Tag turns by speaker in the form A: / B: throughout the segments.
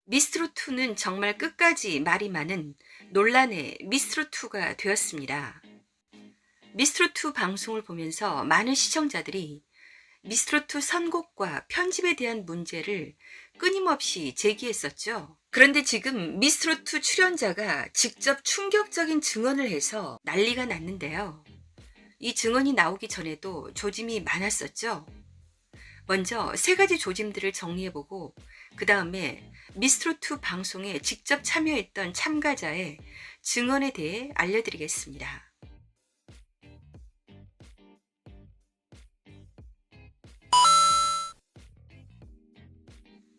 A: 미스트롯2는 정말 끝까지 말이 많은 논란의 미스트롯2가 되었습니다. 미스트롯2 방송을 보면서 많은 시청자들이 미스트롯2 선곡과 편집에 대한 문제를 끊임없이 제기했었죠. 그런데 지금 미스트롯2 출연자가 직접 충격적인 증언을 해서 난리가 났는데요. 이 증언이 나오기 전에도 조짐이 많았었죠. 먼저 세 가지 조짐들을 정리해보고 그 다음에 미스트롯2 방송에 직접 참여했던 참가자의 증언에 대해 알려드리겠습니다.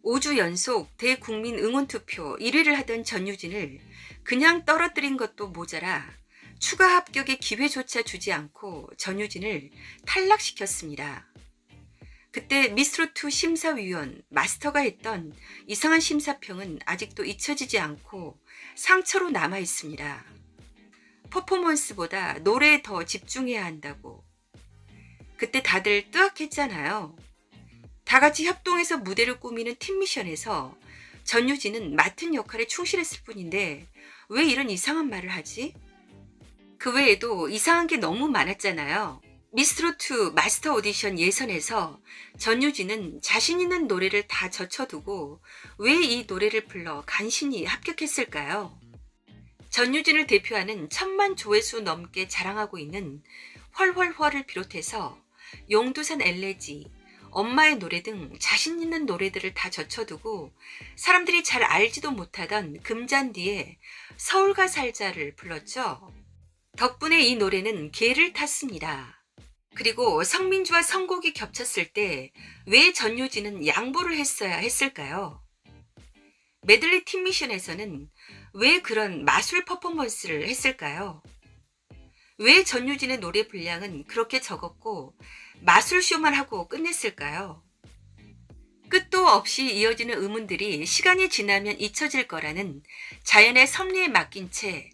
A: 5주 연속 대국민 응원투표 1위를 하던 전유진을 그냥 떨어뜨린 것도 모자라 추가 합격의 기회조차 주지 않고 전유진을 탈락시켰습니다. 그때 미스트롯2 심사위원 마스터가 했던 이상한 심사평은 아직도 잊혀지지 않고 상처로 남아 있습니다. 퍼포먼스보다 노래에 더 집중해야 한다고. 그때 다들 뜨악했잖아요. 다 같이 협동해서 무대를 꾸미는 팀 미션에서 전유진은 맡은 역할에 충실했을 뿐인데 왜 이런 이상한 말을 하지? 그 외에도 이상한 게 너무 많았잖아요. 미스트롯2 마스터 오디션 예선에서 전유진은 자신 있는 노래를 다 젖혀두고 왜 이 노래를 불러 간신히 합격했을까요? 전유진을 대표하는 1000만 조회수 넘게 자랑하고 있는 훨훨훨을 비롯해서 용두산 엘레지, 엄마의 노래 등 자신 있는 노래들을 다 젖혀두고 사람들이 잘 알지도 못하던 금잔디의 서울가 살자를 불렀죠. 덕분에 이 노래는 개를 탔습니다. 그리고 성민주와 선곡이 겹쳤을 때 왜 전유진은 양보를 했어야 했을까요? 메들리 팀 미션에서는 왜 그런 마술 퍼포먼스를 했을까요? 왜 전유진의 노래 분량은 그렇게 적었고 마술쇼만 하고 끝냈을까요? 끝도 없이 이어지는 의문들이 시간이 지나면 잊혀질 거라는 자연의 섭리에 맡긴 채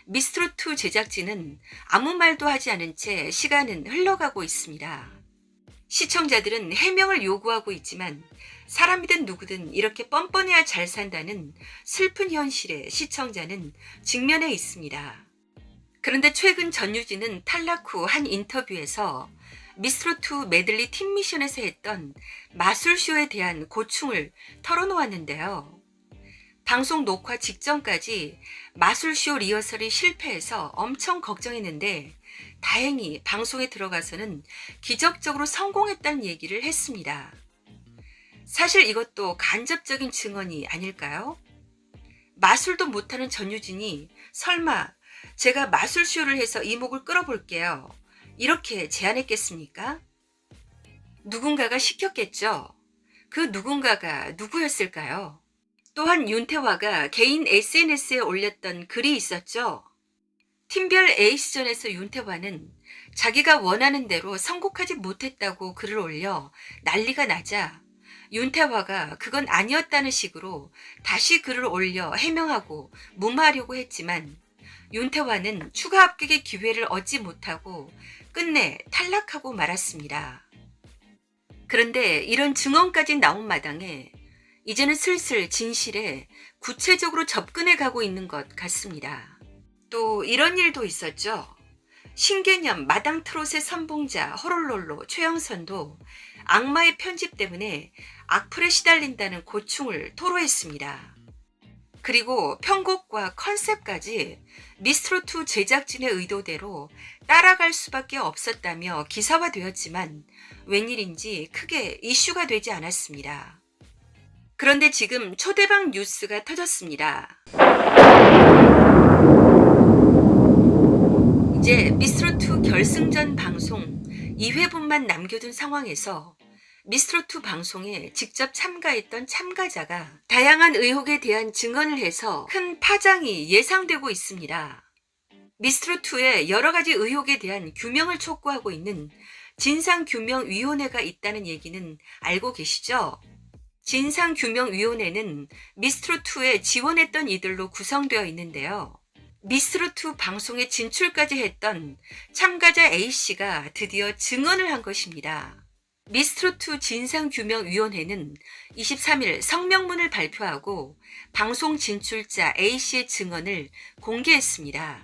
A: 미스트롯2 제작진은 아무 말도 하지 않은 채 시간은 흘러가고 있습니다. 시청자들은 해명을 요구하고 있지만 사람이든 누구든 이렇게 뻔뻔해야 잘 산다는 슬픈 현실에 시청자는 직면해 있습니다. 그런데 최근 전유진은 탈락 후 한 인터뷰에서 미스트롯2 메들리 팀 미션에서 했던 마술쇼에 대한 고충을 털어놓았는데요. 방송 녹화 직전까지 마술쇼 리허설이 실패해서 엄청 걱정했는데 다행히 방송에 들어가서는 기적적으로 성공했다는 얘기를 했습니다. 사실 이것도 간접적인 증언이 아닐까요? 마술도 못하는 전유진이 설마 제가 마술쇼를 해서 이목을 끌어볼게요. 이렇게 제안했겠습니까? 누군가가 시켰겠죠. 그 누군가가 누구였을까요? 또한 윤태화가 개인 SNS에 올렸던 글이 있었죠. 팀별 에이스전에서 윤태화는 자기가 원하는 대로 선곡하지 못했다고 글을 올려 난리가 나자 윤태화가 그건 아니었다는 식으로 다시 글을 올려 해명하고 무마하려고 했지만 윤태화는 추가 합격의 기회를 얻지 못하고 끝내 탈락하고 말았습니다. 그런데 이런 증언까지 나온 마당에 이제는 슬슬 진실에 구체적으로 접근해 가고 있는 것 같습니다. 또 이런 일도 있었죠. 신개념 마당 트롯의 선봉자 호롤롤로 최영선도 악마의 편집 때문에 악플에 시달린다는 고충을 토로했습니다. 그리고 편곡과 컨셉까지 미스트롯2 제작진의 의도대로 따라갈 수밖에 없었다며 기사화되었지만 웬일인지 크게 이슈가 되지 않았습니다. 그런데 지금 초대박 뉴스가 터졌습니다. 이제 미스트롯2 결승전 방송 2회분만 남겨둔 상황에서 미스트롯2 방송에 직접 참가했던 참가자가 다양한 의혹에 대한 증언을 해서 큰 파장이 예상되고 있습니다. 미스트롯2의 여러 가지 의혹에 대한 규명을 촉구하고 있는 진상규명위원회가 있다는 얘기는 알고 계시죠? 진상규명위원회는 미스트롯2에 지원했던 이들로 구성되어 있는데요. 미스트롯2 방송에 진출까지 했던 참가자 A씨가 드디어 증언을 한 것입니다. 미스트롯2 진상규명위원회는 23일 성명문을 발표하고 방송 진출자 A씨의 증언을 공개했습니다.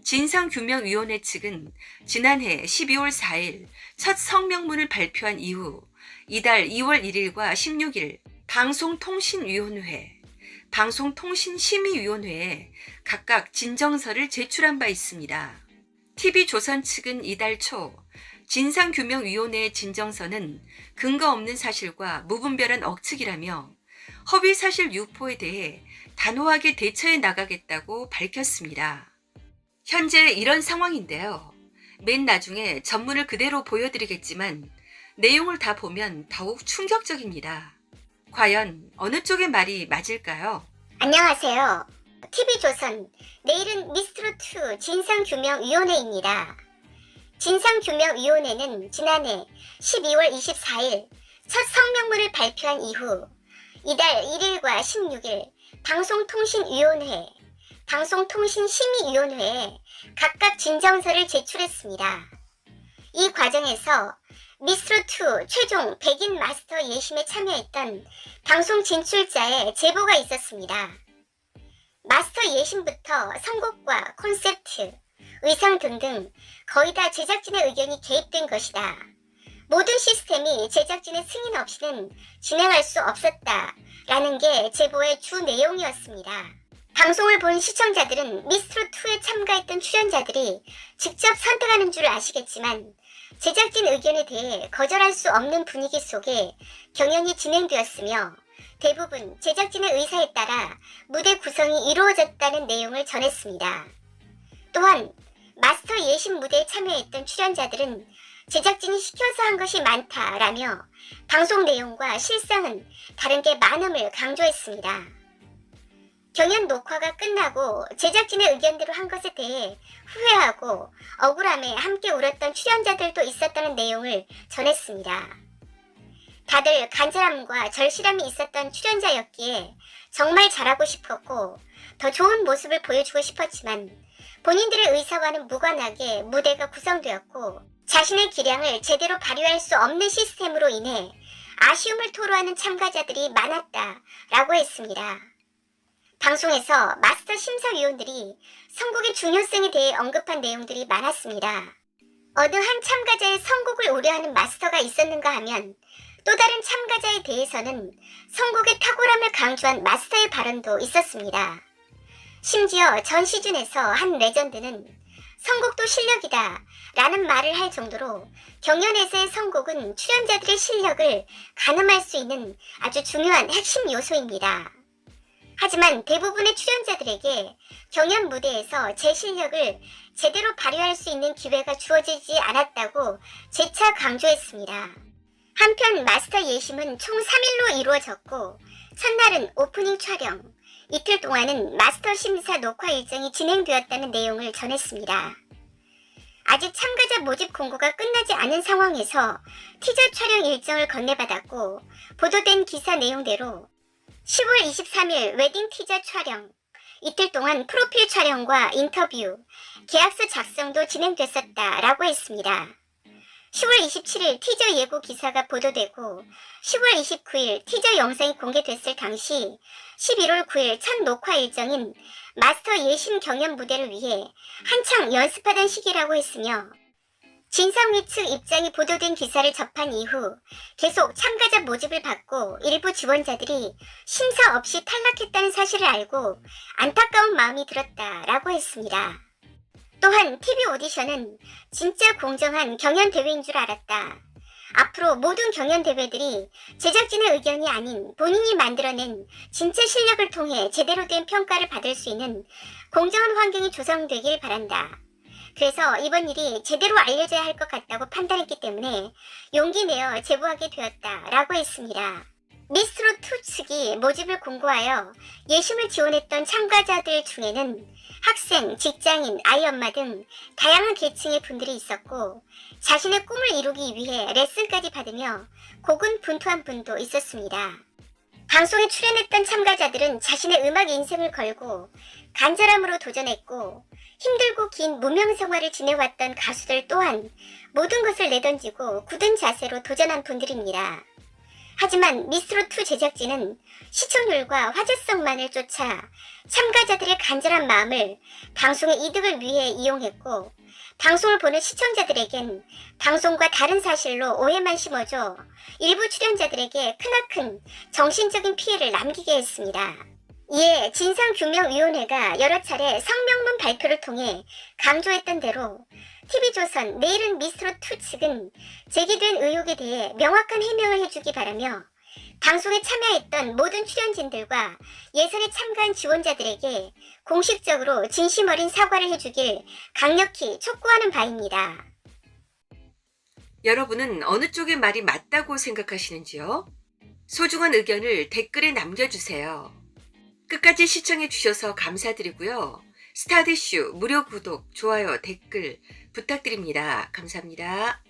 A: 진상규명위원회 측은 지난해 12월 4일 첫 성명문을 발표한 이후 이달 2월 1일과 16일 방송통신위원회, 방송통신심의위원회에 각각 진정서를 제출한 바 있습니다. TV조선 측은 이달 초 진상규명위원회의 진정서는 근거 없는 사실과 무분별한 억측이라며 허위사실 유포에 대해 단호하게 대처해 나가겠다고 밝혔습니다. 현재 이런 상황인데요. 맨 나중에 전문을 그대로 보여드리겠지만 내용을 다 보면 더욱 충격적입니다. 과연 어느 쪽의 말이 맞을까요?
B: 안녕하세요. TV조선, 내일은 미스트롯2 진상규명위원회입니다. 진상규명위원회는 지난해 12월 24일 첫 성명문을 발표한 이후 이달 1일과 16일 방송통신위원회, 방송통신심의위원회에 각각 진정서를 제출했습니다. 이 과정에서 미스트롯2 최종 100인 마스터 예심에 참여했던 방송 진출자의 제보가 있었습니다. 마스터 예심부터 선곡과 콘셉트, 의상 등등 거의 다 제작진의 의견이 개입된 것이다. 모든 시스템이 제작진의 승인 없이는 진행할 수 없었다라는 게 제보의 주 내용이었습니다. 방송을 본 시청자들은 미스트롯2에 참가했던 출연자들이 직접 선택하는 줄 아시겠지만 제작진 의견에 대해 거절할 수 없는 분위기 속에 경연이 진행되었으며 대부분 제작진의 의사에 따라 무대 구성이 이루어졌다는 내용을 전했습니다. 또한 마스터 예심 무대에 참여했던 출연자들은 제작진이 시켜서 한 것이 많다라며 방송 내용과 실상은 다른 게 많음을 강조했습니다. 경연 녹화가 끝나고 제작진의 의견대로 한 것에 대해 후회하고 억울함에 함께 울었던 출연자들도 있었다는 내용을 전했습니다. 다들 간절함과 절실함이 있었던 출연자였기에 정말 잘하고 싶었고 더 좋은 모습을 보여주고 싶었지만 본인들의 의사와는 무관하게 무대가 구성되었고 자신의 기량을 제대로 발휘할 수 없는 시스템으로 인해 아쉬움을 토로하는 참가자들이 많았다라고 했습니다. 방송에서 마스터 심사위원들이 선곡의 중요성에 대해 언급한 내용들이 많았습니다. 어느 한 참가자의 선곡을 우려하는 마스터가 있었는가 하면 또 다른 참가자에 대해서는 선곡의 탁월함을 강조한 마스터의 발언도 있었습니다. 심지어 전 시즌에서 한 레전드는 선곡도 실력이다 라는 말을 할 정도로 경연에서의 선곡은 출연자들의 실력을 가늠할 수 있는 아주 중요한 핵심 요소입니다. 하지만 대부분의 출연자들에게 경연 무대에서 제 실력을 제대로 발휘할 수 있는 기회가 주어지지 않았다고 재차 강조했습니다. 한편 마스터 예심은 총 3일로 이루어졌고 첫날은 오프닝 촬영, 이틀 동안은 마스터 심사 녹화 일정이 진행되었다는 내용을 전했습니다. 아직 참가자 모집 공고가 끝나지 않은 상황에서 티저 촬영 일정을 건네받았고 보도된 기사 내용대로 10월 23일 웨딩 티저 촬영, 이틀 동안 프로필 촬영과 인터뷰, 계약서 작성도 진행됐었다라고 했습니다. 10월 27일 티저 예고 기사가 보도되고 10월 29일 티저 영상이 공개됐을 당시 11월 9일 첫 녹화 일정인 마스터 예심 경연 무대를 위해 한창 연습하던 시기라고 했으며 진상위 측 입장이 보도된 기사를 접한 이후 계속 참가자 모집을 받고 일부 지원자들이 심사 없이 탈락했다는 사실을 알고 안타까운 마음이 들었다라고 했습니다. 또한 TV 오디션은 진짜 공정한 경연 대회인 줄 알았다. 앞으로 모든 경연 대회들이 제작진의 의견이 아닌 본인이 만들어낸 진짜 실력을 통해 제대로 된 평가를 받을 수 있는 공정한 환경이 조성되길 바란다. 그래서 이번 일이 제대로 알려져야 할 것 같다고 판단했기 때문에 용기 내어 제보하게 되었다라고 했습니다. 미스트롯2 측이 모집을 공고하여 예심을 지원했던 참가자들 중에는 학생, 직장인, 아이 엄마 등 다양한 계층의 분들이 있었고 자신의 꿈을 이루기 위해 레슨까지 받으며 고군분투한 분도 있었습니다. 방송에 출연했던 참가자들은 자신의 음악 인생을 걸고 간절함으로 도전했고 힘들고 긴 무명 생활을 지내왔던 가수들 또한 모든 것을 내던지고 굳은 자세로 도전한 분들입니다. 하지만 미스트롯2 제작진은 시청률과 화제성만을 쫓아 참가자들의 간절한 마음을 방송의 이득을 위해 이용했고, 방송을 보는 시청자들에겐 방송과 다른 사실로 오해만 심어줘 일부 출연자들에게 크나큰 정신적인 피해를 남기게 했습니다. 이에 진상규명위원회가 여러 차례 성명문 발표를 통해 강조했던 대로 TV조선 내일은 미스트롯2 측은 제기된 의혹에 대해 명확한 해명을 해주기 바라며 방송에 참여했던 모든 출연진들과 예선에 참가한 지원자들에게 공식적으로 진심 어린 사과를 해주길 강력히 촉구하는 바입니다.
A: 여러분은 어느 쪽의 말이 맞다고 생각하시는지요? 소중한 의견을 댓글에 남겨주세요. 끝까지 시청해주셔서 감사드리고요. 스타디슈 무료 구독, 좋아요, 댓글 부탁드립니다. 감사합니다.